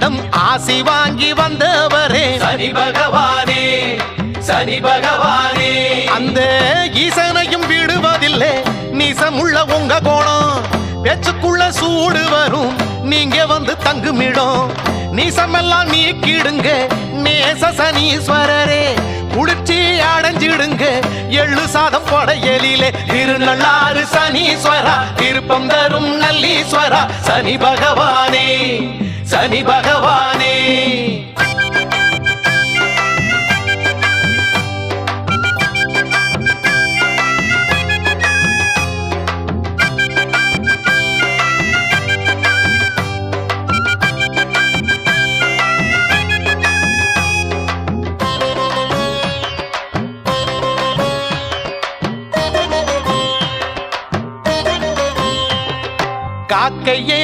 உன்னிடம் ஆசி வாங்கி வந்தவரே சனி பகவானே, சனி பகவானே. அந்த ஈசனையும் விடுவதில்லை நீசமுள்ள உங்க கோணம். பேச்சுக்குள்ள சூடு வரும் நீங்க வந்து தங்குமிடம். நீசமெல்லாம் நீக்கிடுங்க நேச சனீஸ்வரரே. குளிர்ச்சி அடைஞ்சிடுங்க எள்ளு சாதம் படையலிலே. திருநள்ளாறு சனீஸ்வரா திருப்பம் தரும் நல்லீஸ்வரா. சனி பகவானே, சனி பகவானே. காக்கையே